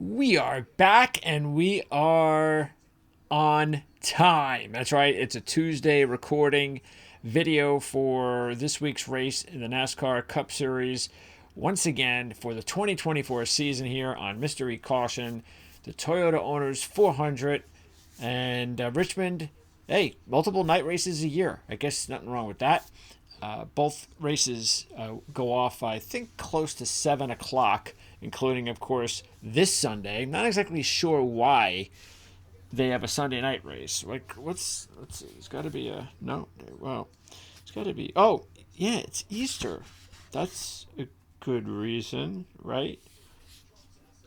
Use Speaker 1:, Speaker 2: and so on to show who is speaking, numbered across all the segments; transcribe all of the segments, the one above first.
Speaker 1: We are back and we are on time. That's right. It's a Tuesday recording video for this week's race in the NASCAR Cup Series. Once again, for the 2024 season here on Mystery Caution, the Toyota Owners 400 and Richmond. Hey, multiple night races a year. I guess nothing wrong with that. Both races go off, I think, close to 7 o'clock, including, of course, this Sunday. Not exactly sure why they have a Sunday night race. Like, let's see. It's got to be a no. Well, it's got to be. Oh, yeah, it's Easter. That's a good reason, right?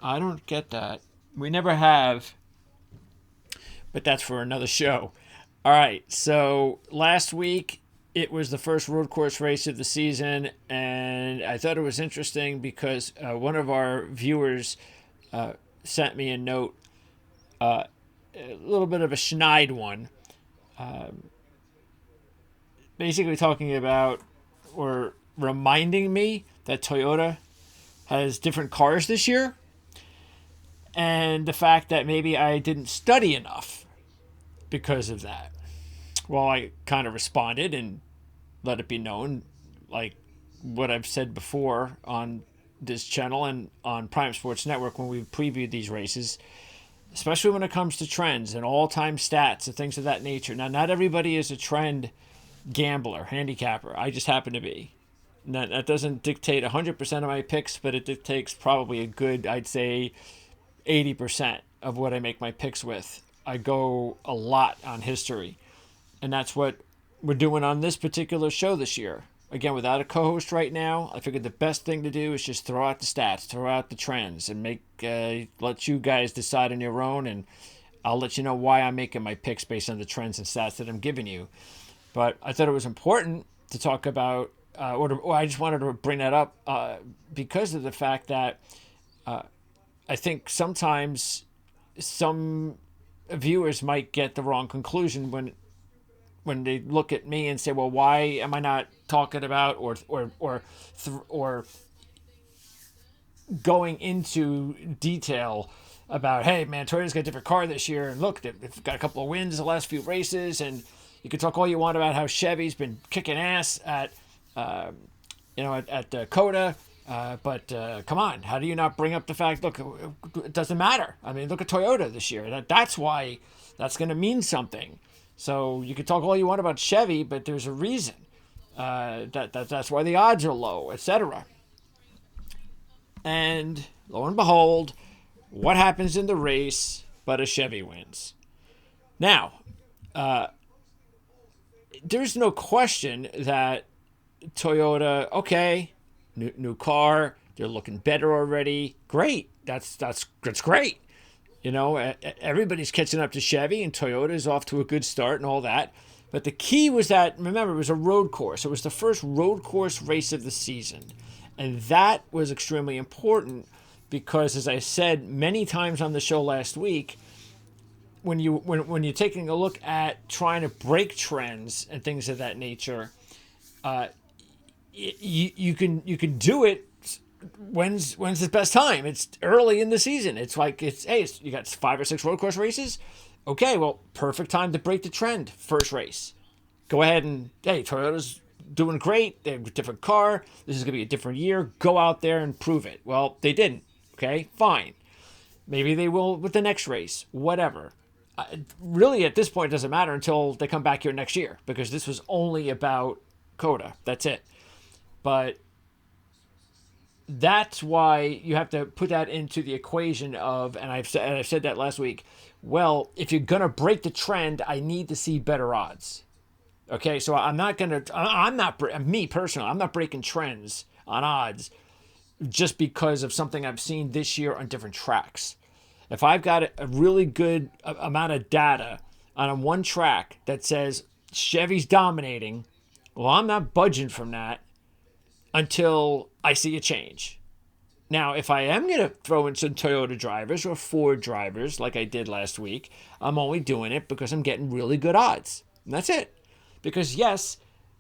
Speaker 1: I don't get that. We never have, but that's for another show. All right. So last week it was the first road course race of the season, and I thought it was interesting because one of our viewers sent me a note, a little bit of a schneid one, basically talking about or reminding me that Toyota has different cars this year, and the fact that maybe I didn't study enough because of that. Well, I kind of responded and let it be known, like what I've said before on this channel and on Prime Sports Network when we previewed these races, especially when it comes to trends and all-time stats and things of that nature. Now, not everybody is a trend gambler, handicapper. I just happen to be. That doesn't dictate 100% of my picks, but it dictates probably a good, I'd say, 80% of what I make my picks with. I go a lot on history. And that's what we're doing on this particular show this year. Again, without a co-host right now, I figured the best thing to do is just throw out the stats, throw out the trends, and let you guys decide on your own. And I'll let you know why I'm making my picks based on the trends and stats that I'm giving you. But I thought it was important to talk about, or I just wanted to bring that up because of the fact that I think sometimes some viewers might get the wrong conclusion when they look at me and say, well, why am I not talking about or going into detail about, hey, man, Toyota's got a different car this year, and look, they've got a couple of wins the last few races, and you can talk all you want about how Chevy's been kicking ass at Coda, but come on, how do you not bring up the fact, look, it doesn't matter. I mean, look at Toyota this year. That's why that's going to mean something. So you can talk all you want about Chevy, but there's a reason. That's why the odds are low, etc. And lo and behold, what happens in the race but a Chevy wins? Now, there's no question that Toyota, okay, new car, they're looking better already. Great, that's great. You know, everybody's catching up to Chevy, and Toyota is off to a good start and all that. But the key was that, remember, it was a road course. It was the first road course race of the season. And that was extremely important because, as I said many times on the show last week, when you're taking a look at trying to break trends and things of that nature, you can do it. When's the best time? It's early in the season. It's like you got 5 or 6 road course races. Okay, well, perfect time to break the trend. First race, go ahead and Toyota's doing great. They have a different car. This is gonna be a different year. Go out there and prove it. Well, they didn't. Okay, fine. Maybe they will with the next race. Whatever. Really, at this point, it doesn't matter until they come back here next year because this was only about Coda. That's it. But that's why you have to put that into the equation of, and I've said that last week. Well, if you're gonna break the trend, I need to see better odds. Okay, so I'm not me personally. I'm not breaking trends on odds just because of something I've seen this year on different tracks. If I've got a really good amount of data on one track that says Chevy's dominating, well, I'm not budging from that until I see a change. Now, if I am going to throw in some Toyota drivers or Ford drivers like I did last week, I'm only doing it because I'm getting really good odds. And that's it. Because, yes,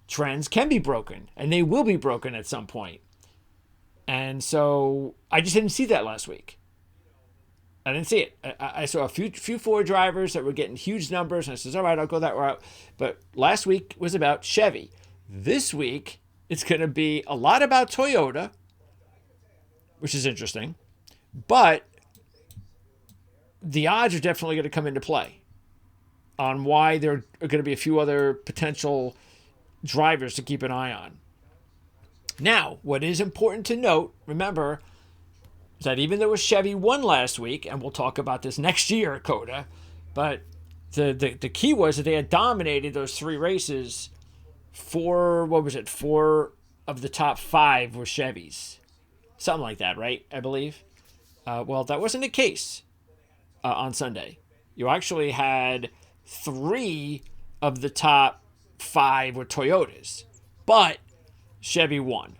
Speaker 1: trends can be broken, and they will be broken at some point. And so I just didn't see that last week. I didn't see it. I saw a few Ford drivers that were getting huge numbers, and I says, all right, I'll go that route. But last week was about Chevy. This week, it's going to be a lot about Toyota, which is interesting. But the odds are definitely going to come into play on why there are going to be a few other potential drivers to keep an eye on. Now, what is important to note, remember, is that even though Chevy won last week, and we'll talk about this next year, Coda, but the key was that they had dominated those 3 races. 4 of the top 5 were Chevys. Something like that, right? I believe. Well, that wasn't the case on Sunday. You actually had 3 of the top 5 were Toyotas, but Chevy won.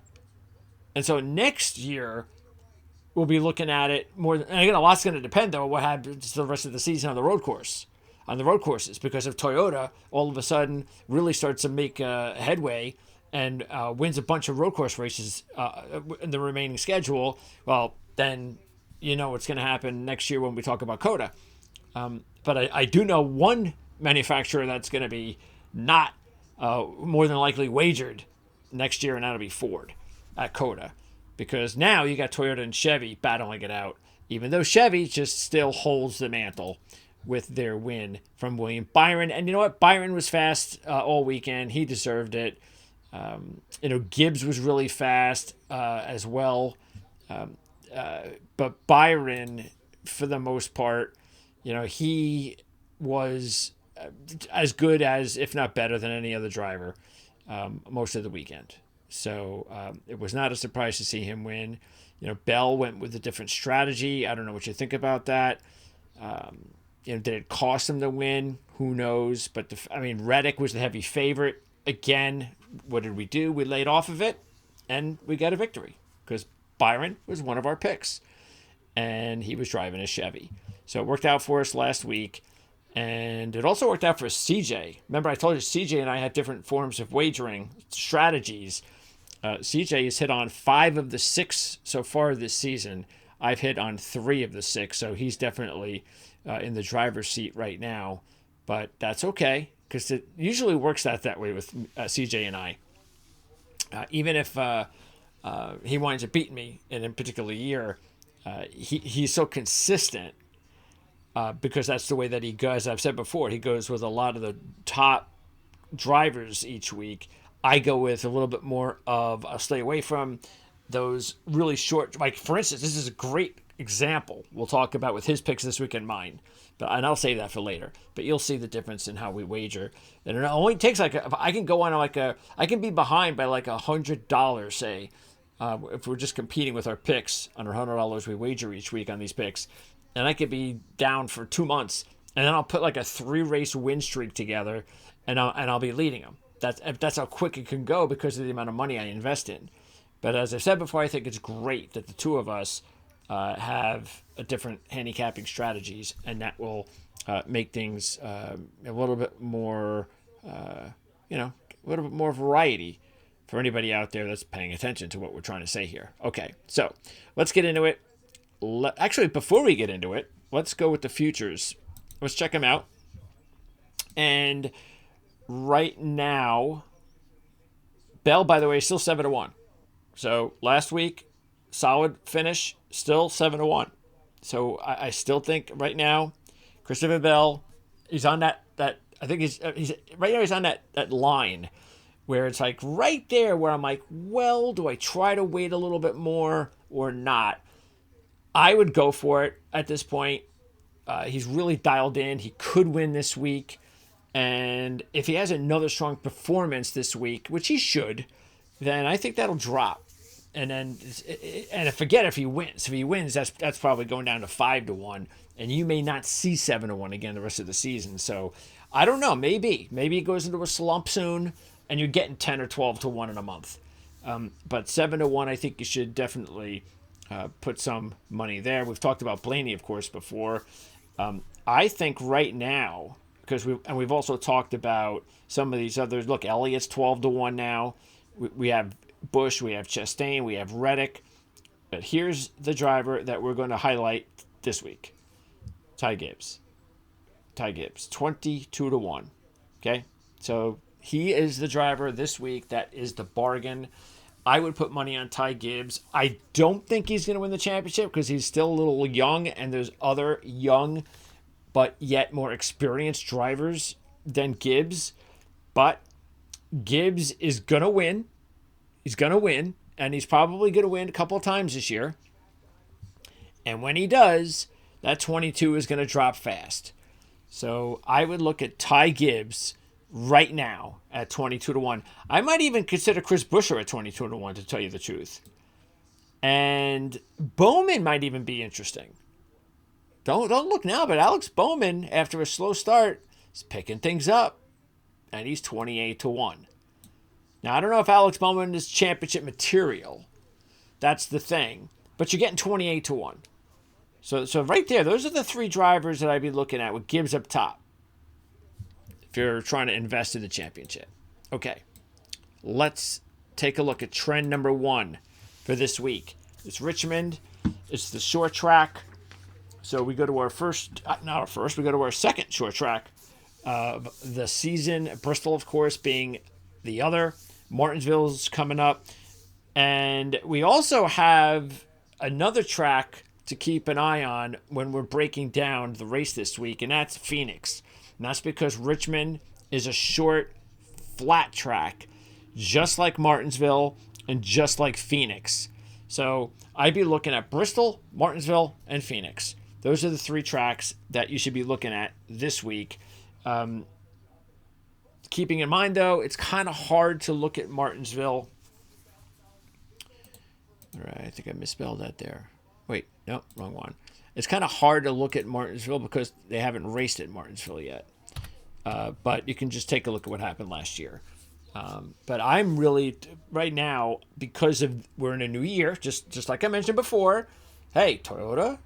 Speaker 1: And so next year, we'll be looking at it more. And again, a lot's going to depend, though, on what happens the rest of the season on the road courses. Because if Toyota all of a sudden really starts to make headway and wins a bunch of road course races in the remaining schedule, well, then you know what's going to happen next year when we talk about Coda. But I do know one manufacturer that's going to be not more than likely wagered next year, and that'll be Ford at Coda. Because now you got Toyota and Chevy battling it out, even though Chevy just still holds the mantle with their win from William Byron. And you know what? Byron was fast all weekend. He deserved it. Gibbs was really fast as well. But Byron, for the most part, he was as good as, if not better than any other driver most of the weekend. So it was not a surprise to see him win. Bell went with a different strategy. I don't know what you think about that. Did it cost him the win? Who knows? But Reddick was the heavy favorite. Again, what did we do? We laid off of it, and we got a victory because Byron was one of our picks, and he was driving a Chevy. So it worked out for us last week, and it also worked out for CJ. Remember, I told you CJ and I had different forms of wagering strategies. CJ has hit on 5 of the 6 so far this season. I've hit on 3 of the 6, so he's definitely in the driver's seat right now. But that's okay, because it usually works out that way with CJ and I. Even if he winds up beating me in a particular year, he's so consistent because that's the way that he goes. I've said before, he goes with a lot of the top drivers each week. I go with a little bit more of I'll stay away from those really short, like for instance, this is a great example we'll talk about with his picks this week and mine, and I'll save that for later. But you'll see the difference in how we wager. And it only takes I can go on I can be behind by like $100, say, if we're just competing with our picks on our $100 we wager each week on these picks, and I could be down for 2 months, and then I'll put like a 3-race win streak together, and I'll be leading them. That's how quick it can go because of the amount of money I invest in. But as I said before, I think it's great that the two of us have a different handicapping strategies, and that will make things a little bit more, a little bit more variety for anybody out there that's paying attention to what we're trying to say here. Okay, so let's get into it. Actually, before we get into it, let's go with the futures. Let's check them out. And right now, Bell, by the way, is still 7-1. So last week, solid finish, still 7-1. So I still think right now, Christopher Bell, he's on that I think he's right now he's on that line where it's like right there where I'm like, well, do I try to wait a little bit more or not? I would go for it at this point. He's really dialed in. He could win this week. And if he has another strong performance this week, which he should, then I think that'll drop. And forget if he wins. If he wins, that's probably going down to 5-1, and you may not see 7-1 again the rest of the season. So I don't know. Maybe it goes into a slump soon, and you're getting 10 or 12-1 in a month. But 7-1, I think you should definitely put some money there. We've talked about Blaney, of course, before. I think right now, because we've also talked about some of these others. Look, Elliott's 12-1 now. We have Busch, we have Chastain, we have Reddick. But here's the driver that we're going to highlight this week. Ty Gibbs. 22 to 1. Okay? So he is the driver this week. That is the bargain. I would put money on Ty Gibbs. I don't think he's going to win the championship because he's still a little young, and there's other young but yet more experienced drivers than Gibbs. But Gibbs is going to win. He's going to win, and he's probably going to win a couple of times this year. And when he does, that 22 is going to drop fast. So I would look at Ty Gibbs right now at 22 to 1. I might even consider Chris Buescher at 22 to 1, to tell you the truth. And Bowman might even be interesting. Don't look now, but Alex Bowman, after a slow start, is picking things up. And he's 28 to 1. Now, I don't know if Alex Bowman is championship material. That's the thing. But you're getting 28 to 1. So right there, those are the three drivers that I'd be looking at with Gibbs up top if you're trying to invest in the championship. Okay, let's take a look at trend number 1 for this week. It's Richmond. It's the short track. So we go to our we go to our second short track of the season. Bristol, of course, being the other. Martinsville's coming up. And we also have another track to keep an eye on when we're breaking down the race this week, and that's Phoenix. And that's because Richmond is a short, flat track, just like Martinsville and just like Phoenix. So I'd be looking at Bristol, Martinsville, and Phoenix. Those are the three tracks that you should be looking at this week. Keeping in mind, though, it's kind of hard to look at Martinsville. All right, I think I misspelled that there. Wait, no, wrong one. It's kind of hard to look at Martinsville because they haven't raced at Martinsville yet. But you can just take a look at what happened last year. But I'm really, right now, because we're in a new year, just like I mentioned before, hey, Toyota,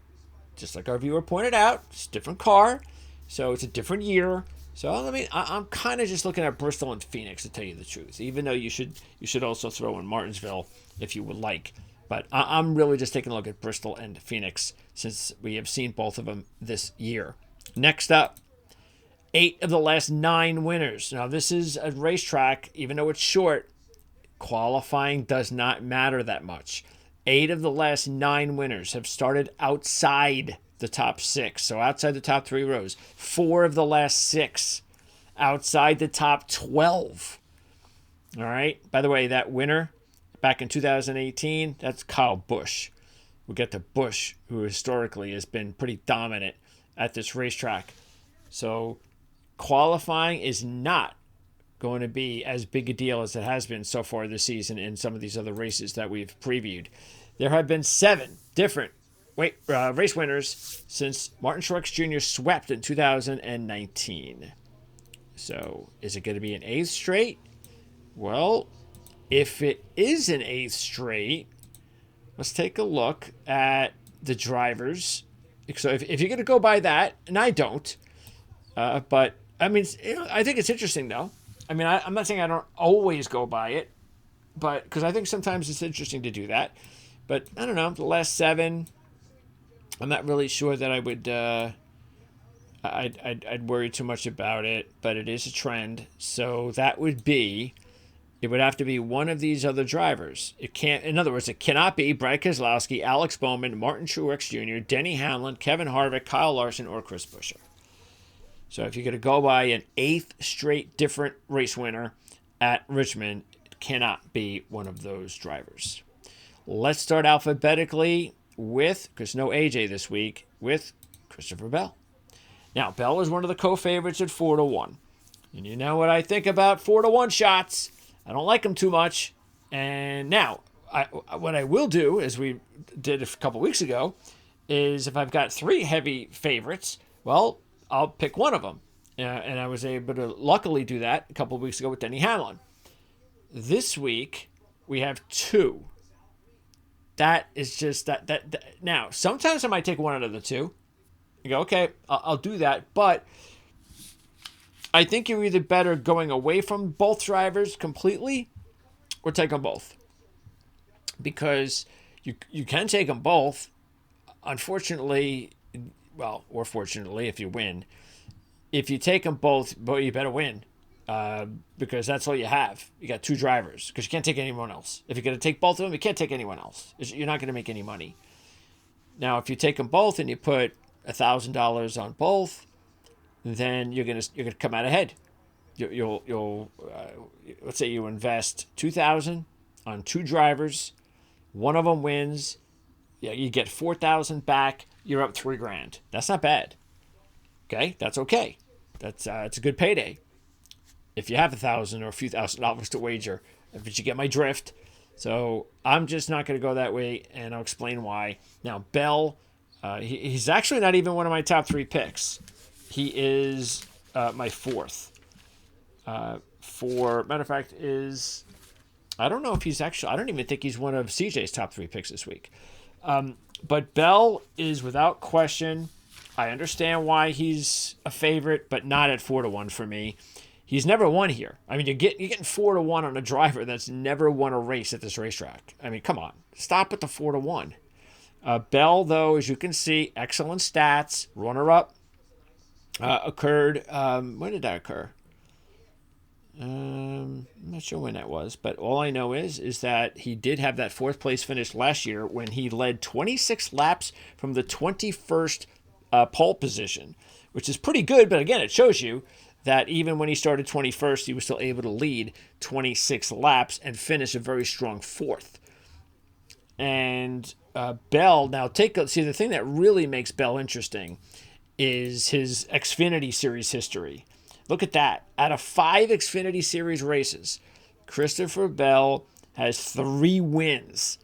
Speaker 1: just like our viewer pointed out, it's a different car, so it's a different year. So I'm kind of just looking at Bristol and Phoenix, to tell you the truth, even though you should also throw in Martinsville if you would like. But I'm really just taking a look at Bristol and Phoenix since we have seen both of them this year. Next up, 8 of the last 9 winners. Now, this is a racetrack, even though it's short, qualifying does not matter that much. 8 of the last 9 winners have started outside the top 6, so outside the top 3 rows. 4 of the last 6 outside the top 12. All right. By the way, that winner back in 2018, that's Kyle Busch. We get to Busch, who historically has been pretty dominant at this racetrack. So qualifying is not going to be as big a deal as it has been so far this season in some of these other races that we've previewed. There have been 7 different race winners since Martin Truex Jr. swept in 2019. So is it going to be an 8th straight? Well, if it is an 8th straight, let's take a look at the drivers. So if you're going to go by that, and I don't, but I mean, I think it's interesting though. I mean, I'm not saying I don't always go by it, but because I think sometimes it's interesting to do that. But I don't know, the last 7, I'm not really sure that I would. I'd worry too much about it, but it is a trend. So that would be. It would have to be one of these other drivers. It can't. In other words, it cannot be Brad Keselowski, Alex Bowman, Martin Truex Jr., Denny Hamlin, Kevin Harvick, Kyle Larson, or Chris Buescher. So if you're going to go by an 8th straight different race winner at Richmond, it cannot be one of those drivers. Let's start alphabetically with, because no AJ this week, with Christopher Bell. Now, Bell is one of the co-favorites at 4 to 1. And you know what I think about 4 to 1 shots. I don't like them too much. And now, what I will do, as we did a couple weeks ago, is if I've got 3 heavy favorites, well, I'll pick one of them. And I was able to luckily do that a couple of weeks ago with Denny Hamlin. This week, we have 2. That is just that. Now, sometimes I might take one out of the 2. You go, okay, I'll do that. But I think you're either better going away from both drivers completely or take them both. Because you can take them both. Unfortunately, well, or fortunately, if you win, if you take them both, well, you better win. Because that's all you have. You got 2 drivers because you can't take anyone else. If you're going to take both of them, you can't take anyone else. You're not going to make any money. Now, if you take them both and you put $1,000 on both, then you're gonna come out ahead. You'll let's say you invest $2,000 on 2 drivers, one of them wins. Yeah, you get $4,000 back. You're up $3,000. That's not bad. Okay, that's okay. That's it's a good payday. If you have $1,000 or a few $1,000s to wager, but you get my drift. So I'm just not going to go that way, and I'll explain why. Now, Bell, he's actually not even one of my top 3 picks. He is my 4th. Matter of fact, I don't know if he's actually, I don't even think he's one of CJ's top 3 picks this week. But Bell is without question. I understand why he's a favorite, but not at 4-1 for me. He's never won here. I mean, you're getting 4-1 on a driver that's never won a race at this racetrack. I mean, come on. Stop at the 4-1. Bell, though, as you can see, excellent stats. Runner-up occurred. When did that occur? I'm not sure when that was, but all I know is that he did have that 4th place finish last year when he led 26 laps from the 21st pole position, which is pretty good. But again, it shows you that even when he started 21st, he was still able to lead 26 laps and finish a very strong 4th. And Bell, now see, the thing that really makes Bell interesting is his Xfinity Series history. Look at that. Out of 5 Xfinity Series races, Christopher Bell has 3 wins.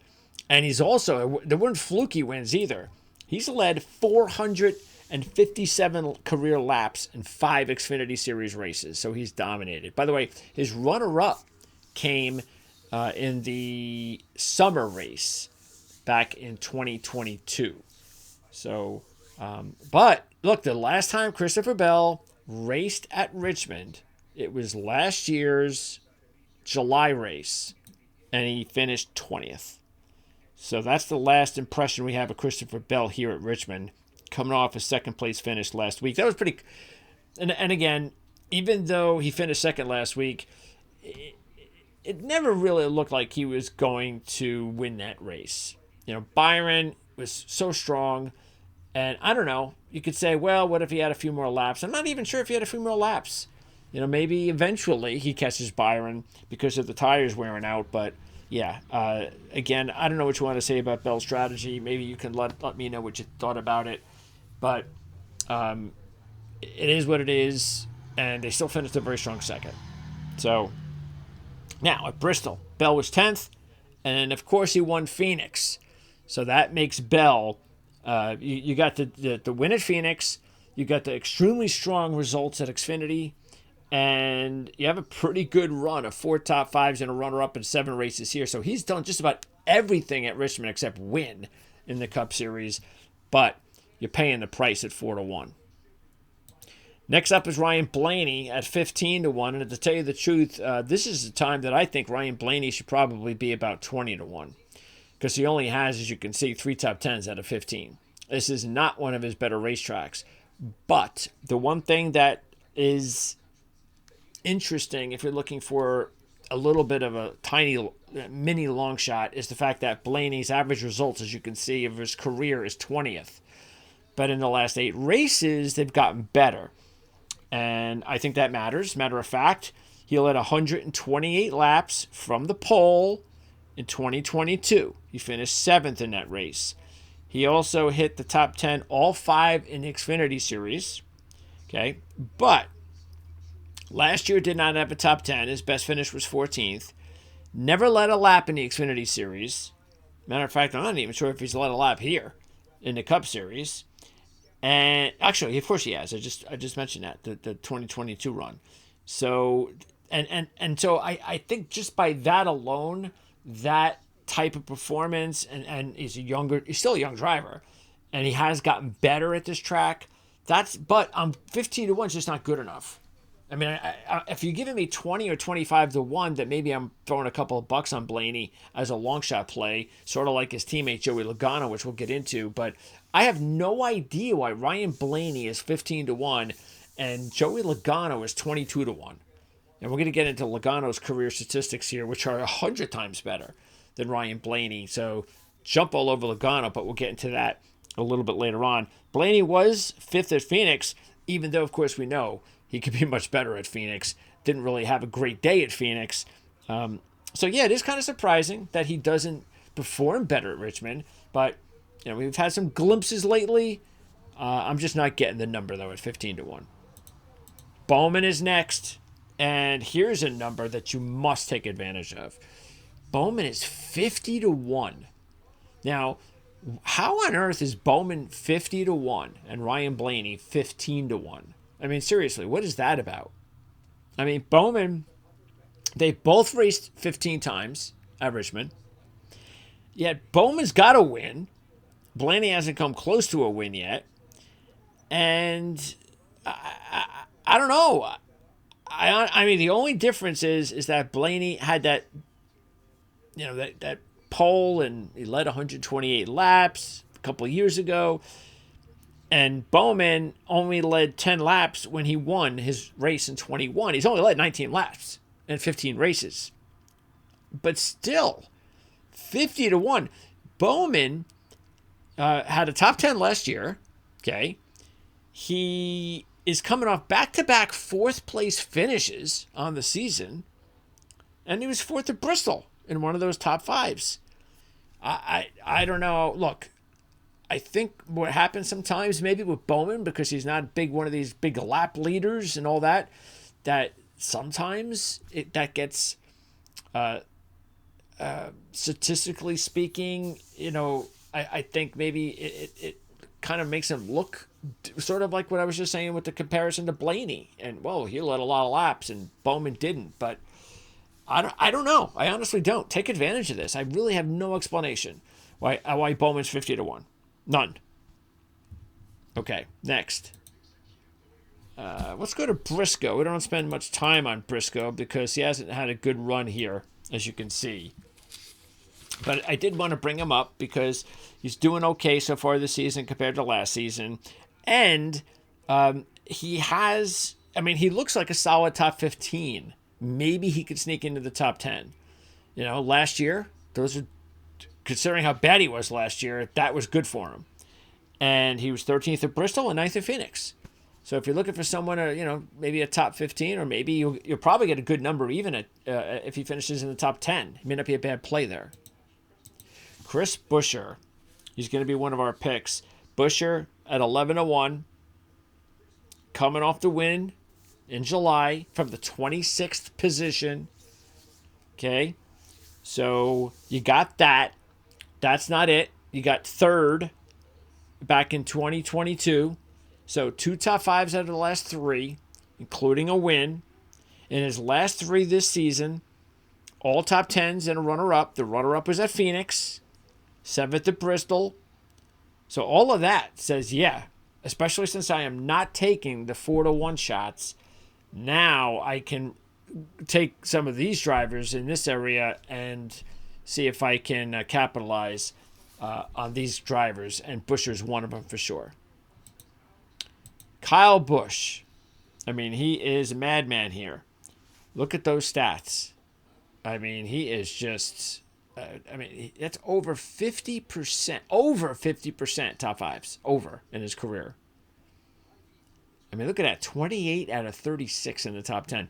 Speaker 1: And he's also, there weren't fluky wins either. He's led 457 career laps in 5 Xfinity Series races. So he's dominated. By the way, his runner-up came in the summer race back in 2022. So, but look, the last time Christopher Bell raced at Richmond, it was last year's July race, and he finished 20th. So that's the last impression we have of Christopher Bell here at Richmond, coming off a 2nd place finish last week. That was pretty, and again, even though he finished 2nd last week, it never really looked like he was going to win that race. You know, Byron was so strong, and I don't know, you could say, well, what if he had a few more laps? I'm not even sure if he had a few more laps. You know, maybe eventually he catches Byron because of the tires wearing out. But yeah, again, I don't know what you want to say about Bell's strategy. Maybe you can let me know what you thought about it. But it is what it is, and they still finished a very strong 2nd. So now at Bristol, Bell was 10th, and of course he won Phoenix. So that makes Bell, you got the win at Phoenix, you got the extremely strong results at Xfinity, and you have a pretty good run of 4 top 5s and a runner-up in 7 races here. So he's done just about everything at Richmond except win in the Cup Series, but you're paying the price at 4-1. Next up is Ryan Blaney at 15-1, and to tell you the truth, this is the time that I think Ryan Blaney should probably be about 20-1, because he only has, as you can see, 3 top 10s out of 15. This is not one of his better racetracks, but the one thing that is interesting, if you're looking for a little bit of a tiny mini long shot, is the fact that Blaney's average results, as you can see, of his career is 20th. But in the last 8 races, they've gotten better. And I think that matters. Matter of fact, he led 128 laps from the pole in 2022. He finished 7th in that race. He also hit the top 10, all 5 in the Xfinity Series. Okay, but last year did not have a top 10. His best finish was 14th. Never led a lap in the Xfinity Series. Matter of fact, I'm not even sure if he's led a lap here in the Cup Series. And actually, of course he has. I just mentioned that, the 2022 run. So, and so I think just by that alone, that type of performance, and he's still a young driver, and he has gotten better at this track. But 15-1 is just not good enough. I mean, if you're giving me 20 or 25-1, that maybe I'm throwing a couple of bucks on Blaney as a long shot play, sort of like his teammate Joey Logano, which we'll get into. But I have no idea why Ryan Blaney is 15-1 and Joey Logano is 22-1. And we're going to get into Logano's career statistics here, which are 100 times better than Ryan Blaney. So jump all over Logano, but we'll get into that a little bit later on. Blaney was 5th at Phoenix, even though, of course, we know he could be much better at Phoenix. Didn't really have a great day at Phoenix. So, yeah, it is kind of surprising that he doesn't perform better at Richmond. But, we've had some glimpses lately. I'm just not getting the number, though, at 15-1. Bowman is next. And here's a number that you must take advantage of. Bowman is 50-1. Now, how on earth is Bowman 50-1 and Ryan Blaney 15-1? I mean, seriously, what is that about? I mean, Bowman, they both raced 15 times at Richmond. Yet Bowman's got a win. Blaney hasn't come close to a win yet. And I don't know. I mean, the only difference is that Blaney had that, that pole, and he led 128 laps a couple of years ago. And Bowman only led 10 laps when he won his race in 21. He's only led 19 laps in 15 races. But still, 50-1. Bowman had a top 10 last year. Okay. He is coming off back-to-back 4th place finishes on the season. And he was 4th at Bristol in one of those top 5s. I don't know. Look, I think what happens sometimes maybe with Bowman, because he's not one of these big lap leaders and all that, that sometimes that gets, statistically speaking, I think maybe it kind of makes him look sort of like what I was just saying with the comparison to Blaney. And, well, he led a lot of laps and Bowman didn't. But I don't know. I honestly don't. Take advantage of this. I really have no explanation why Bowman's 50-1. None. Okay, next. Let's go to Briscoe. We don't spend much time on Briscoe because he hasn't had a good run here, as you can see. But I did want to bring him up because he's doing okay so far this season compared to last season. And he looks like a solid top 15. Maybe he could sneak into the top 10. Last year, considering how bad he was last year, that was good for him. And he was 13th at Bristol and 9th at Phoenix. So if you're looking for someone, maybe a top 15, or maybe you'll probably get a good number even if he finishes in the top 10. It may not be a bad play there. Chris Buescher. He's going to be one of our picks. Buescher at 11-1. Coming off the win in July from the 26th position. Okay. So you got that. That's not it. You got 3rd back in 2022. So 2 top 5s out of the last 3, including a win. In his last 3 this season, all top 10s and a runner-up. The runner-up was at Phoenix. 7th at Bristol. So all of that says, yeah, especially since I am not taking the 4-1 shots, now I can take some of these drivers in this area and see if I can capitalize on these drivers, and Buescher's one of them for sure. Kyle Busch. I mean, he is a madman here. Look at those stats. I mean, he is just... that's over 50%. Over 50% top 5s. Over in his career. I mean, look at that. 28 out of 36 in the top 10.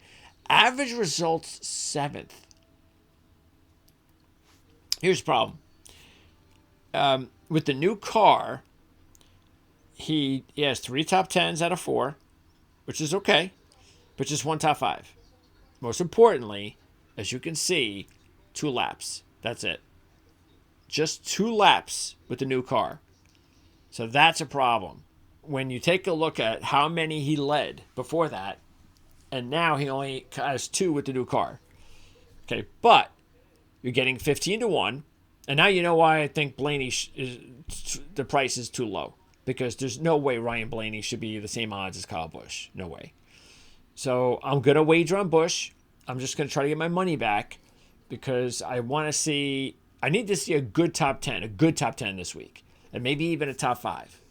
Speaker 1: Average results 7th. Here's the problem. With the new car, he has 3 top 10s out of 4, which is okay, but just 1 top 5. Most importantly, as you can see, 2 laps. That's it. Just 2 laps with the new car. So that's a problem. When you take a look at how many he led before that, and now he only has 2 with the new car. Okay, but you're getting 15-1, and now you know why I think Blaney the price is too low. Because there's no way Ryan Blaney should be the same odds as Kyle Busch. No way. So I'm going to wager on Busch. I'm just going to try to get my money back because I want to see... I need to see a good top 10 this week. and maybe even a top 5.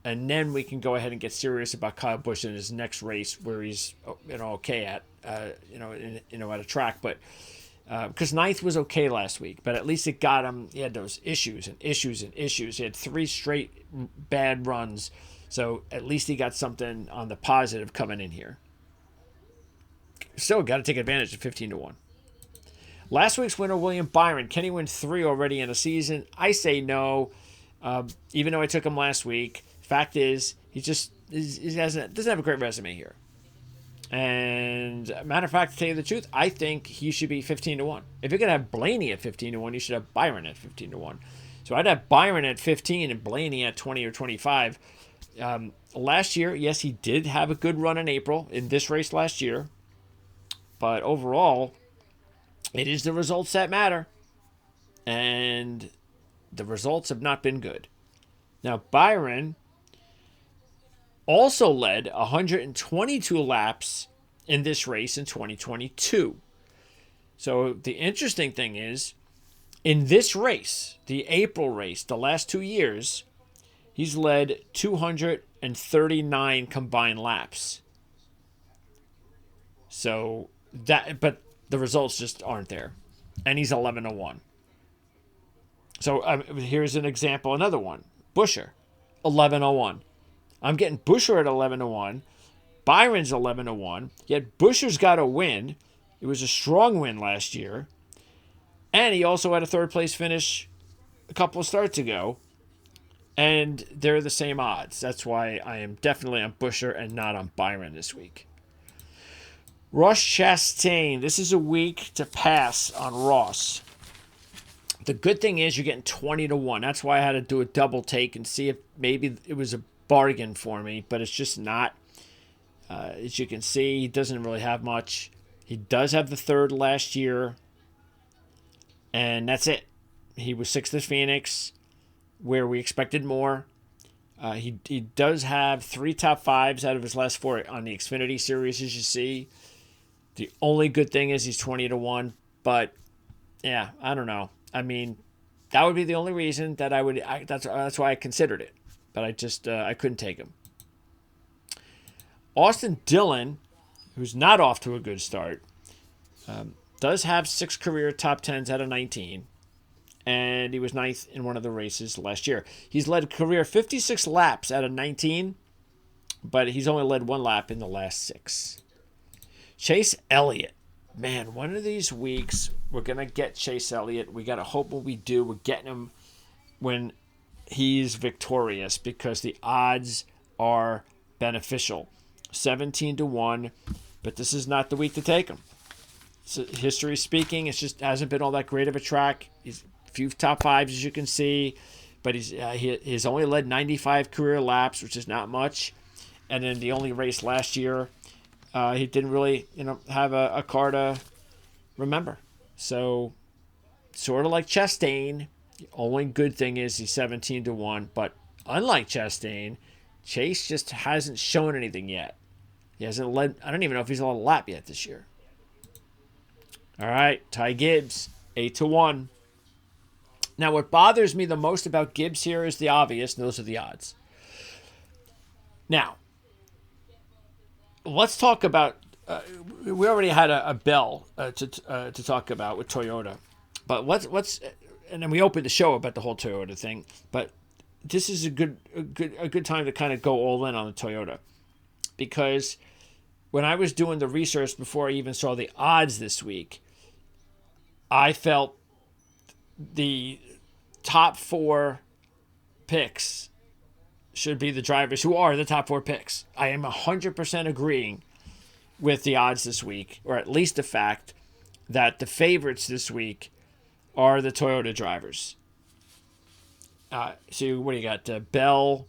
Speaker 1: And then we can go ahead and get serious about Kyle Busch in his next race where he's okay at at a track. But because ninth was okay last week, but at least it got him. He had those issues and issues and issues. He had 3 straight bad runs, so at least he got something on the positive coming in here. Still got to take advantage of 15-1. Last week's winner, William Byron. Can he win 3 already in a season? I say no. Even though I took him last week, fact is he doesn't have a great resume here. And matter of fact, to tell you the truth, I think he should be 15-1. If you're gonna have Blaney at 15-1, you should have Byron at 15-1. So I'd have Byron at 15 and Blaney at 20 or 25. Last year, yes, he did have a good run in April in this race last year, but overall, it is the results that matter, and the results have not been good. Now, Byron also led 122 laps in this race in 2022. So the interesting thing is, in this race, the April race, the last 2 years, he's led 239 combined laps. But the results just aren't there. And he's 11-1. So here's an example, another one. Buescher, 11-1. I'm getting Buescher at 11-1. Byron's 11-1. Yet Buescher's got a win. It was a strong win last year. And he also had a third place finish a couple of starts ago. And they're the same odds. That's why I am definitely on Buescher and not on Byron this week. Ross Chastain. This is a week to pass on Ross. The good thing is you're getting 20-1. That's why I had to do a double take and see if maybe it was a bargain for me, but it's just not. As you can see, he doesn't really have much. He does have the third last year, and that's it. He was 6th at Phoenix, where we expected more. He does have 3 top 5s out of his last 4 on the Xfinity Series, as you see. The only good thing is he's 20-1, but yeah, I don't know. I mean, that would be the only reason that I would. That's why I considered it, but I couldn't take him. Austin Dillon, who's not off to a good start, does have 6 career top 10s out of 19, and he was 9th in one of the races last year. He's led career 56 laps out of 19, but he's only led 1 lap in the last 6. Chase Elliott. Man, one of these weeks, we're going to get Chase Elliott. We got to hope when we do, we're getting him when he's victorious because the odds are beneficial. 17-1, but this is not the week to take him. So, history speaking, it just hasn't been all that great of a track. He's a few top 5s, as you can see, but he's only led 95 career laps, which is not much. And in the only race last year, he didn't really, have a car to remember. So, sort of like Chastain, the only good thing is he's 17-1. But unlike Chastain, Chase just hasn't shown anything yet. He hasn't led. I don't even know if he's on a lap yet this year. All right, Ty Gibbs, 8-1. Now, what bothers me the most about Gibbs here is the obvious, and those are the odds. Now, let's talk about. We already had a bell to talk about with Toyota, but let's and then we opened the show about the whole Toyota thing. But this is a good time to kind of go all in on the Toyota, because when I was doing the research before I even saw the odds this week, I felt the top 4 picks should be the drivers who are the top 4 picks. I am 100% agreeing with the odds this week, or at least the fact that the favorites this week are the Toyota drivers. So what do you got? Bell,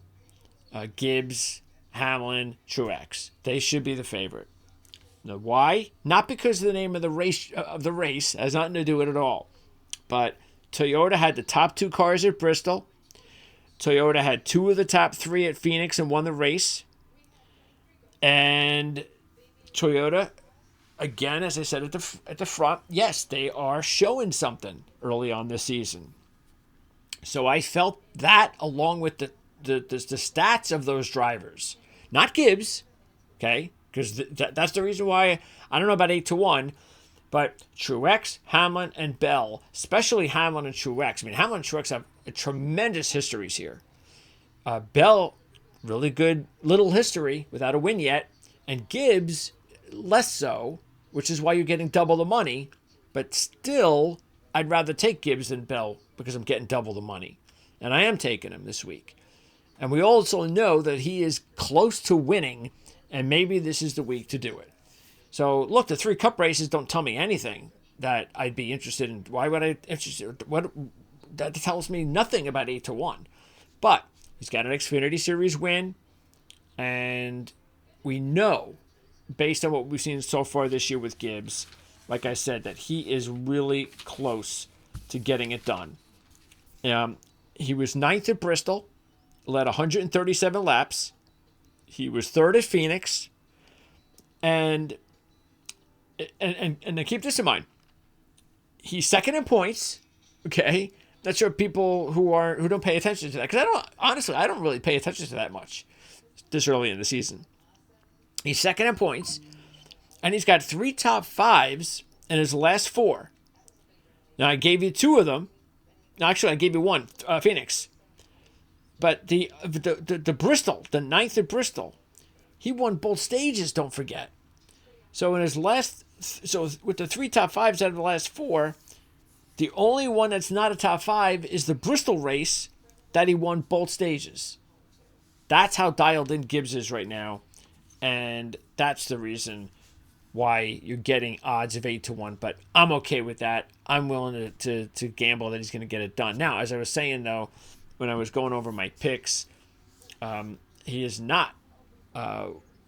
Speaker 1: Gibbs, Hamlin, Truex. They should be the favorite. Now, why? Not because of the name of the race. Has nothing to do with it at all. But Toyota had the top 2 cars at Bristol. Toyota had 2 of the top 3 at Phoenix and won the race. And Toyota, again, as I said at the front, yes, they are showing something early on this season. So I felt that along with the stats of those drivers, not Gibbs, okay? Because that's the reason why I don't know about 8-1, but Truex, Hamlin, and Bell, especially Hamlin and Truex. I mean, Hamlin and Truex have tremendous histories here. Bell, really good little history without a win yet, and Gibbs, less so, which is why you're getting double the money. But still, I'd rather take Gibbs than Bell because I'm getting double the money. And I am taking him this week. And we also know that he is close to winning, and maybe this is the week to do it. So, look, the 3 Cup races don't tell me anything that I'd be interested in. Why would I interested? What that tells me nothing about 8-1. But he's got an Xfinity Series win, and we know, based on what we've seen so far this year with Gibbs, like I said, that he is really close to getting it done. He was 9th at Bristol, led 137 laps. He was 3rd at Phoenix, and keep this in mind. He's 2nd in points. Okay, not sure people who don't pay attention to that, because I don't really pay attention to that much this early in the season. He's 2nd in points, and he's got 3 top 5s in his last 4. Now I gave you 2 of them. No, actually I gave you 1, Phoenix. But the Bristol, the 9th at Bristol, he won both stages. Don't forget. So in his with the 3 top 5s out of the last 4, the only one that's not a top 5 is the Bristol race that he won both stages. That's how dialed in Gibbs is right now, and that's the reason why you're getting odds of 8-1. But I'm okay with that. I'm willing to gamble that he's going to get it done. Now, as I was saying though, when I was going over my picks, he is not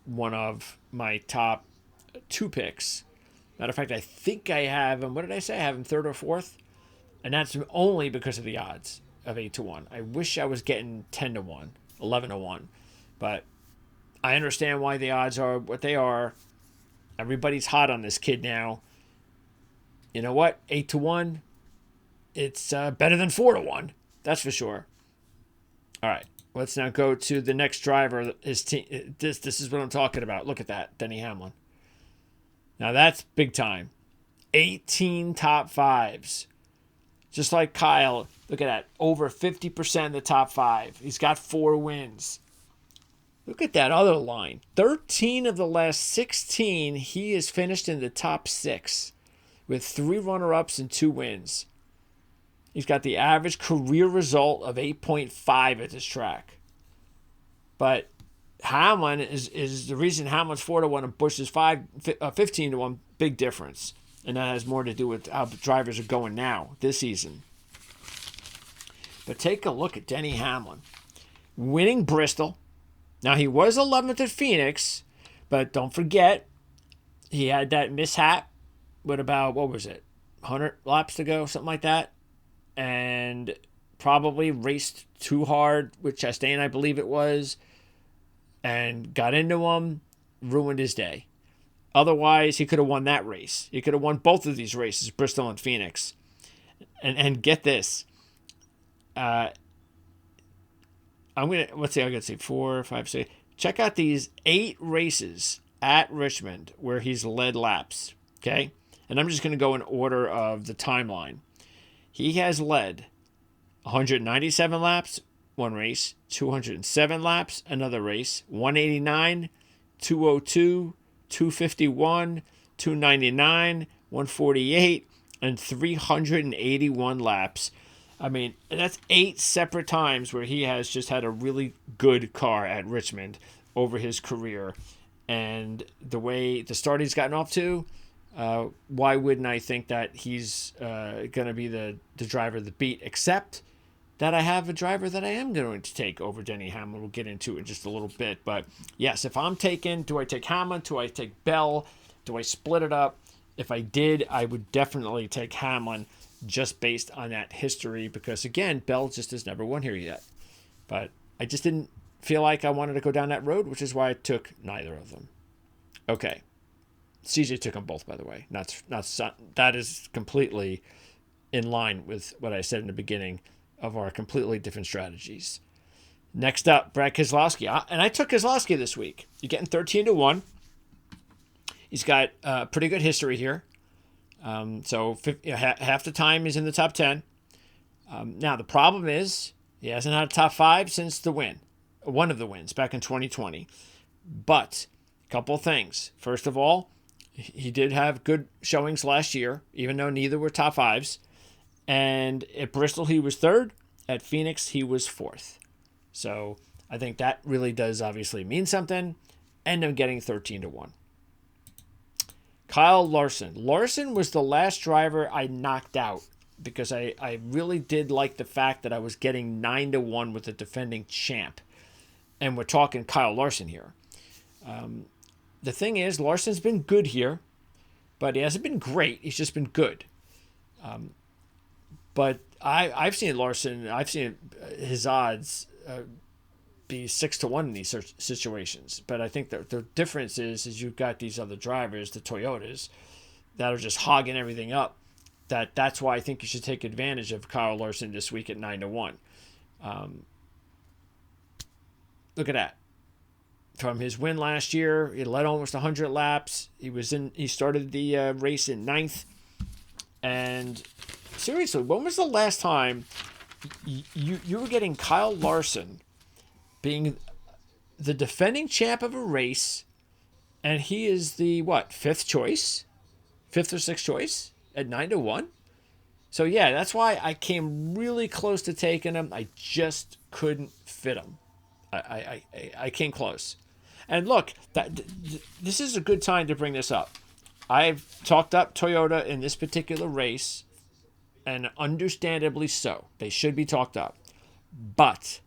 Speaker 1: one of my top 2 picks. Matter of fact, I think I have him. What did I say? I have him 3rd or 4th, and that's only because of the odds of 8-1. I wish I was getting 10-1, 11-1, but I understand why the odds are what they are. Everybody's hot on this kid now. You know what? 8-1. It's better than 4-1. That's for sure. All right. Let's now go to the next driver. His team. This is what I'm talking about. Look at that, Denny Hamlin. Now that's big time. 18 top 5s. Just like Kyle. Look at that. Over 50% of the top 5. He's got 4 wins. Look at that other line. 13 of the last 16, he has finished in the top 6 with 3 runner-ups and 2 wins. He's got the average career result of 8.5 at this track. But Hamlin is the reason Hamlin's 4-1 and Busch is 15-1. Big difference. And that has more to do with how drivers are going now this season. But take a look at Denny Hamlin. Winning Bristol. Now, he was 11th at Phoenix, but don't forget, he had that mishap with about, 100 laps to go, something like that, and probably raced too hard with Chastain, I believe it was, and got into him, ruined his day. Otherwise, he could have won that race. He could have won both of these races, Bristol and Phoenix. And get this. I'm going to say 4, 5, 6. Check out these 8 races at Richmond where he's led laps. Okay? And I'm just going to go in order of the timeline. He has led 197 laps, one race, 207 laps, another race, 189, 202, 251, 299, 148, and 381 laps. I mean, that's 8 separate times where he has just had a really good car at Richmond over his career. And the way the start he's gotten off to, why wouldn't I think that he's going to be the driver of the beat? Except that I have a driver that I am going to take over Denny Hamlin. We'll get into it in just a little bit. But yes, if I'm taking, do I take Hamlin? Do I take Bell? Do I split it up? If I did, I would definitely take Hamlin, just based on that history, because again, Bell just has never won here yet. But I just didn't feel like I wanted to go down that road, which is why I took neither of them. Okay. CJ took them both, by the way. Not that is completely in line with what I said in the beginning. of our completely different strategies. Next up, Brad Keselowski. And I took Keselowski this week. You're getting 13-1. He's got a pretty good history here. Half the time he's in the top 10. Now, the problem is he hasn't had a top 5 since the win. One of the wins back in 2020. But a couple of things. First of all, he did have good showings last year, even though neither were top 5s. And at Bristol, he was 3rd. At Phoenix, he was 4th. So I think that really does obviously mean something. And I'm getting 13-1. Kyle Larson. Larson was the last driver I knocked out because I really did like the fact that I was getting 9-1 with the defending champ. And we're talking Kyle Larson here. The thing is, Larson's been good here, but he hasn't been great. He's just been good. But I've seen Larson, I've seen his odds be 6-1 in these situations. But I think the difference is you've got these other drivers, the Toyotas, that are just hogging everything up. That's why I think you should take advantage of Kyle Larson this week at 9-1. Look at that. From his win last year, he led almost 100 laps. He started the race in 9th. And seriously, when was the last time you were getting Kyle Larson being the defending champ of a race, and he is the, 5th choice? 5th or 6th choice at 9-1? So, yeah, that's why I came really close to taking him. I just couldn't fit him. I came close. And look, this is a good time to bring this up. I've talked up Toyota in this particular race, and understandably so. They should be talked up. But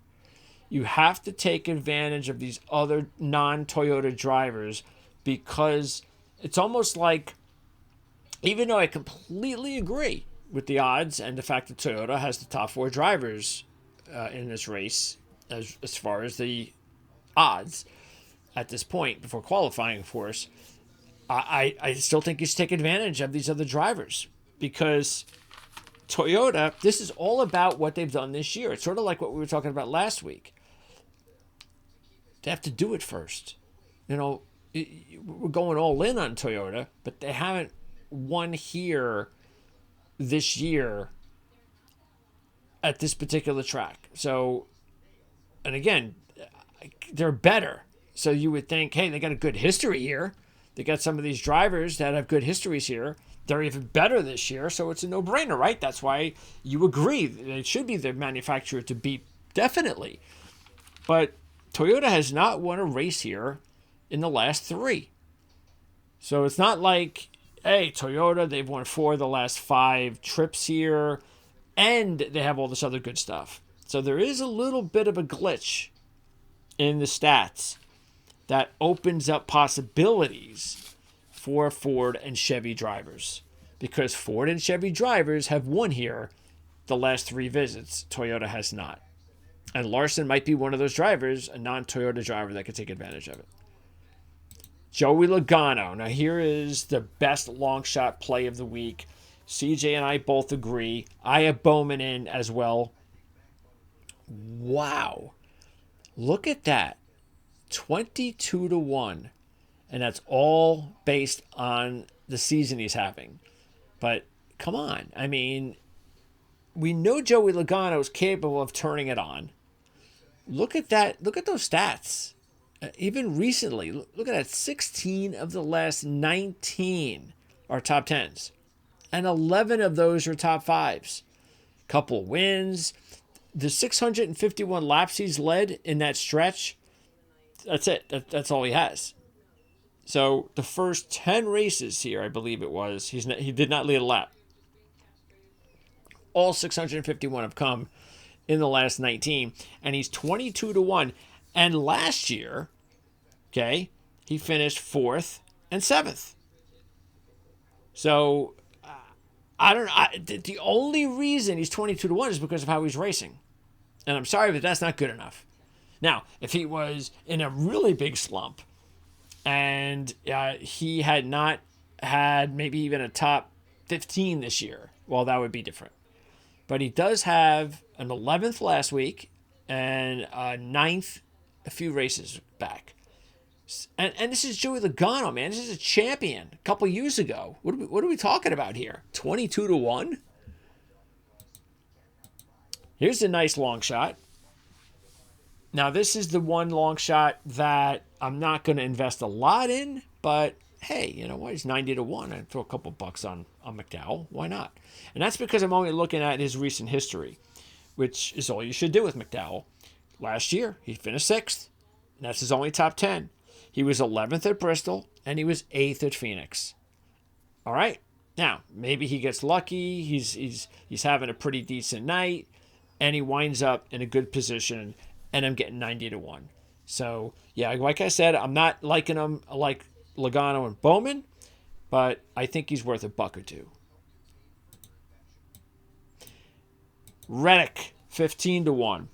Speaker 1: you have to take advantage of these other non-Toyota drivers, because it's almost like, even though I completely agree with the odds and the fact that Toyota has the top 4 drivers in this race, as far as the odds at this point, before qualifying, of course, I still think you should take advantage of these other drivers, because Toyota, this is all about what they've done this year. It's sort of like what we were talking about last week. They have to do it first. We're going all in on Toyota, but they haven't won here this year at this particular track. So, and again, they're better. So you would think, hey, they got a good history here. They got some of these drivers that have good histories here. They're even better this year, so it's a no-brainer, right? That's why you agree. It should be the manufacturer to beat, definitely. But Toyota has not won a race here in the last 3. So it's not like, hey, Toyota, they've won 4 of the last 5 trips here, and they have all this other good stuff. So there is a little bit of a glitch in the stats that opens up possibilities for Ford and Chevy drivers, because Ford and Chevy drivers have won here the last 3 visits. Toyota has not. And Larson might be one of those drivers, a non-Toyota driver, that could take advantage of it. Joey Logano. Now, here is the best long shot play of the week. CJ and I both agree. I have Bowman in as well. Wow. Look at that. 22-1. And that's all based on the season he's having. But come on. I mean, we know Joey Logano is capable of turning it on. Look at that. Look at those stats. Even recently, look at that. 16 of the last 19 are top 10s. And 11 of those are top 5s. Couple wins. The 651 laps he's led in that stretch, that's it. That's all he has. So the first 10 races here, I believe it was, he did not lead a lap. All 651 have come in the last 19, and he's 22-1. And last year, okay, he finished 4th and 7th. So I don't know. The only reason he's 22-1 is because of how he's racing. And I'm sorry, but that's not good enough. Now, if he was in a really big slump and he had not had maybe even a top 15 this year, well, that would be different. but he does have an 11th last week and a 9th a few races back. And this is Joey Logano, man. This is a champion a couple years ago. What are we talking about here? 22-1? Here's a nice long shot. Now, this is the one long shot that I'm not going to invest a lot in, but hey, you know what? He's 90-1. I'd throw a couple bucks on McDowell. Why not? And that's because I'm only looking at his recent history, which is all you should do with McDowell. Last year, he finished 6th. And that's his only top 10. He was 11th at Bristol, and he was 8th at Phoenix. All right. Now, maybe he gets lucky. He's having a pretty decent night, and he winds up in a good position, and I'm getting 90-1. So, yeah, like I said, I'm not liking him like Logano and Bowman, but I think he's worth a buck or two. Reddick, 15-1.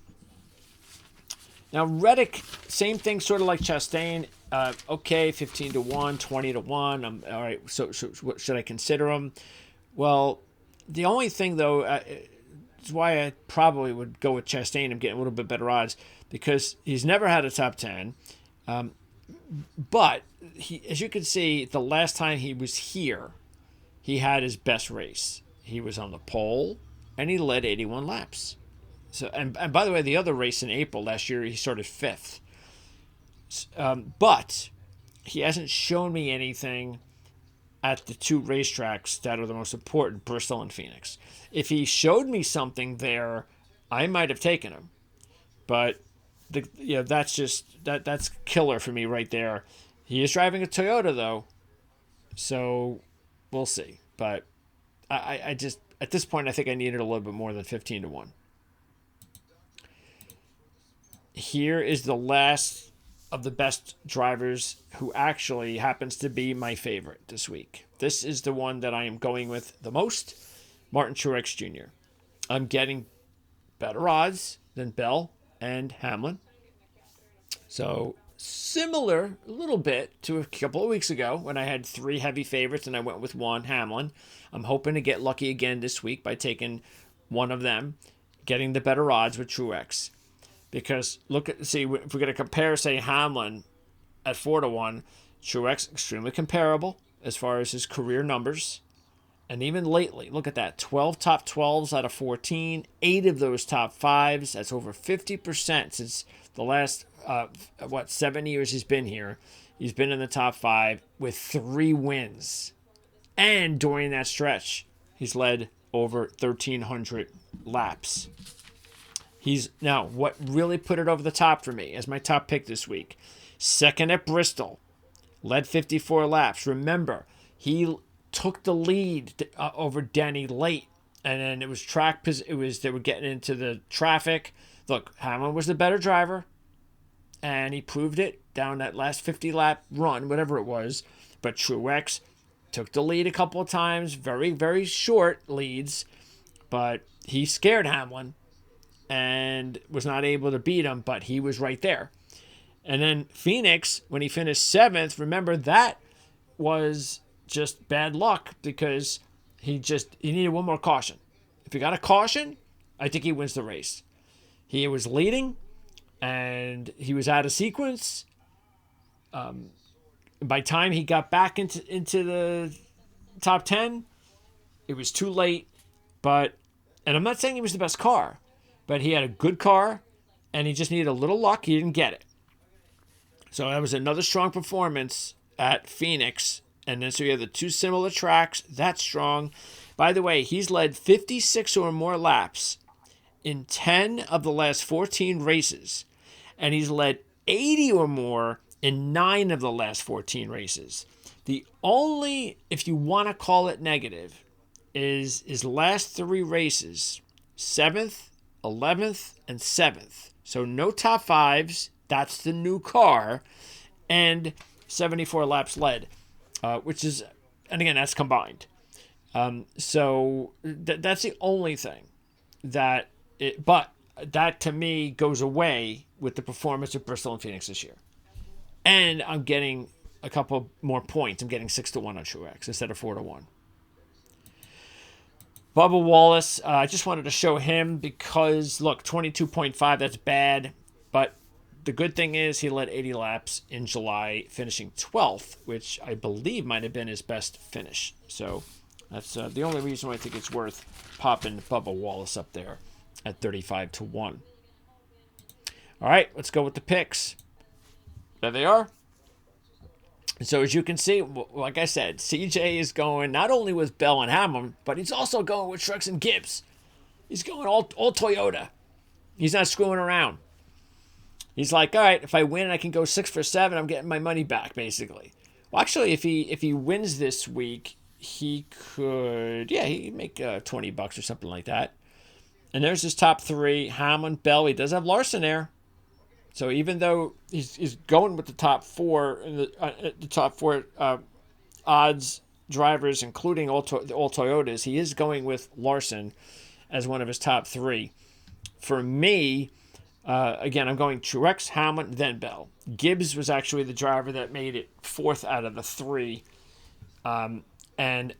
Speaker 1: Now, Reddick, same thing, sort of like Chastain. Okay, 15-1, 20-1. All right, so what should I consider him? Well, the only thing, though, is why I probably would go with Chastain and get a little bit better odds, because he's never had a top 10. But, as you can see, the last time he was here, he had his best race. He was on the pole, and he led 81 laps. So, and by the way, the other race in April last year, he started 5th. But he hasn't shown me anything at the 2 racetracks that are the most important, Bristol and Phoenix. If he showed me something there, I might have taken him. But that's killer for me right there. He is driving a Toyota though, so we'll see. But I just at this point I think I needed a little bit more than 15-1. Here is the last of the best drivers who actually happens to be my favorite this week. This is the one that I am going with the most, Martin Truex Jr. I'm getting better odds than Bell and Hamlin. So similar a little bit to a couple of weeks ago when I had 3 heavy favorites and I went with 1, Hamlin. I'm hoping to get lucky again this week by taking one of them, getting the better odds with Truex. Because see, if we're going to compare, say, Hamlin at 4-1, Truex extremely comparable as far as his career numbers. And even lately, look at that, 12 top 12s out of 14, 8 of those top 5s. That's over 50% since the last, 7 years he's been here. He's been in the top 5 with 3 wins. And during that stretch, he's led over 1,300 laps. Now, what really put it over the top for me as my top pick this week, 2nd at Bristol, led 54 laps. Remember, he took the lead over Denny late, and then it was they were getting into the traffic. Look, Hamlin was the better driver, and he proved it down that last 50-lap run, whatever it was. But Truex took the lead a couple of times, very, very short leads, but he scared Hamlin and was not able to beat him, but he was right there. And then Phoenix, when he finished 7th, remember that was just bad luck because he needed one more caution. If he got a caution, I think he wins the race. He was leading, and he was out of sequence. By the time he got back into the top 10, it was too late. And I'm not saying he was the best car, but he had a good car, and he just needed a little luck. He didn't get it. So that was another strong performance at Phoenix. And then so you have the 2 similar tracks. That's strong. By the way, he's led 56 or more laps in 10 of the last 14 races. And he's led 80 or more in 9 of the last 14 races. The only, if you want to call it negative, is his last 3 races, 7th, 11th, and 7th. So no top 5s. That's the new car. And 74 laps led, which is, and again, that's combined. So that's the only thing but that to me goes away with the performance of Bristol and Phoenix this year. And I'm getting a couple more points. I'm getting 6-1 on Truex instead of 4-1. Bubba Wallace, I just wanted to show him because, look, 22.5, that's bad. But the good thing is he led 80 laps in July, finishing 12th, which I believe might have been his best finish. So that's the only reason why I think it's worth popping Bubba Wallace up there at 35-1. All right, let's go with the picks. There they are. So as you can see, like I said, CJ is going not only with Bell and Hamlin, but he's also going with Truex and Gibbs. He's going all Toyota. He's not screwing around. He's like, all right, if I win, I can go 6 for 7. I'm getting my money back, basically. Well, actually, if he wins this week, he could, he'd make $20 or something like that. And there's his top 3: Hamlin, Bell. He does have Larson there. So even though he's going with the top 4, the top 4 odds drivers, including all Toyotas, he is going with Larson as one of his top 3. For me, again, I'm going Truex, Hamlin, then Bell. Gibbs was actually the driver that made it 4th out of the 3. And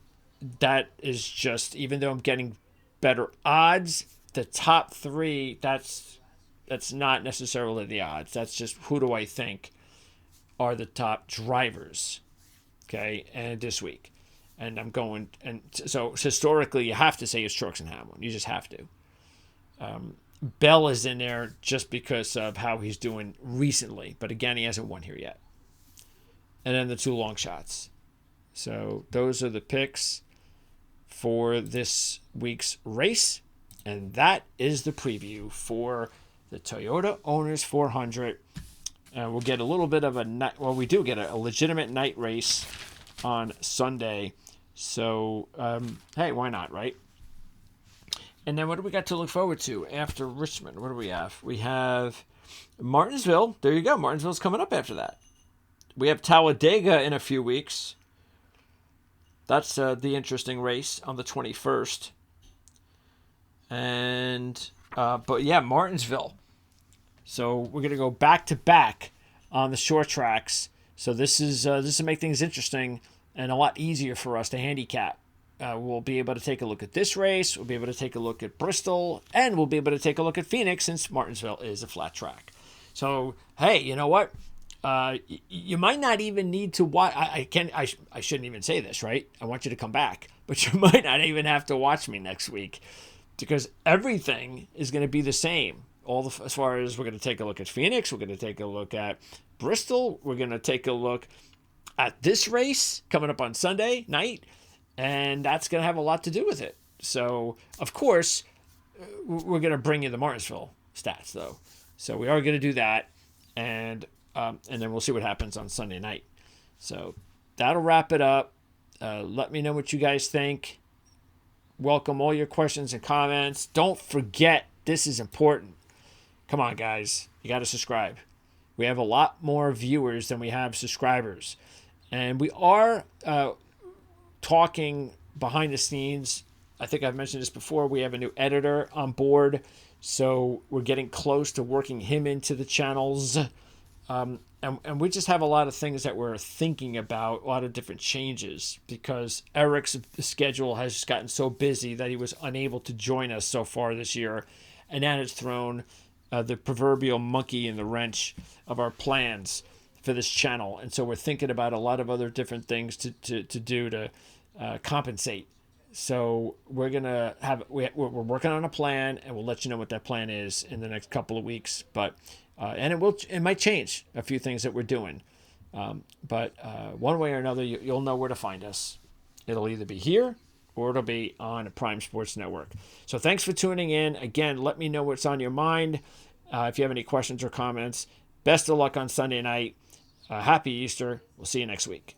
Speaker 1: that is just, even though I'm getting better odds, the top 3, that's not necessarily the odds. That's just who do I think are the top drivers, okay, and this week. And I'm going, and so historically, you have to say it's Truex and Hamlin. You just have to. Bell is in there just because of how he's doing recently. But again, he hasn't won here yet. And then the 2 long shots. So those are the picks for this week's race. And that is the preview for the Toyota Owners 400. We'll get a little bit of a night. Well, we do get a legitimate night race on Sunday. So, hey, why not, right? And then what do we got to look forward to after Richmond? What do we have? We have Martinsville. There you go. Martinsville's coming up after that. We have Talladega in a few weeks. That's the interesting race on the 21st. And, but yeah, Martinsville. So we're going to go back to back on the short tracks. So this will make things interesting and a lot easier for us to handicap. We'll be able to take a look at this race. We'll be able to take a look at Bristol, and we'll be able to take a look at Phoenix since Martinsville is a flat track. So, hey, you know what? You might not even need to watch. I shouldn't even say this, right? I want you to come back, but you might not even have to watch me next week because everything is going to be the same. As far as we're going to take a look at Phoenix, we're going to take a look at Bristol. We're going to take a look at this race coming up on Sunday night, and that's going to have a lot to do with it. So, of course, we're going to bring you the Martinsville stats, though. So we are going to do that, and then we'll see what happens on Sunday night. So that'll wrap it up. Let me know what you guys think. Welcome all your questions and comments. Don't forget, this is important. Come on, guys. You got to subscribe. We have a lot more viewers than we have subscribers. And we are talking behind the scenes. I think I've mentioned this before. We have a new editor on board. So we're getting close to working him into the channels. And we just have a lot of things that we're thinking about, a lot of different changes, because Eric's schedule has just gotten so busy that he was unable to join us so far this year. And that has thrown the proverbial monkey in the wrench of our plans for this channel. And so we're thinking about a lot of other different things to do to compensate. So we're gonna we're working on a plan, and we'll let you know what that plan is in the next couple of weeks. But and it might change a few things that we're doing. But one way or another, you'll know where to find us. It'll either be here or it'll be on Prime Sports Network. So thanks for tuning in. Again, let me know what's on your mind. If you have any questions or comments, best of luck on Sunday night. Happy Easter. We'll see you next week.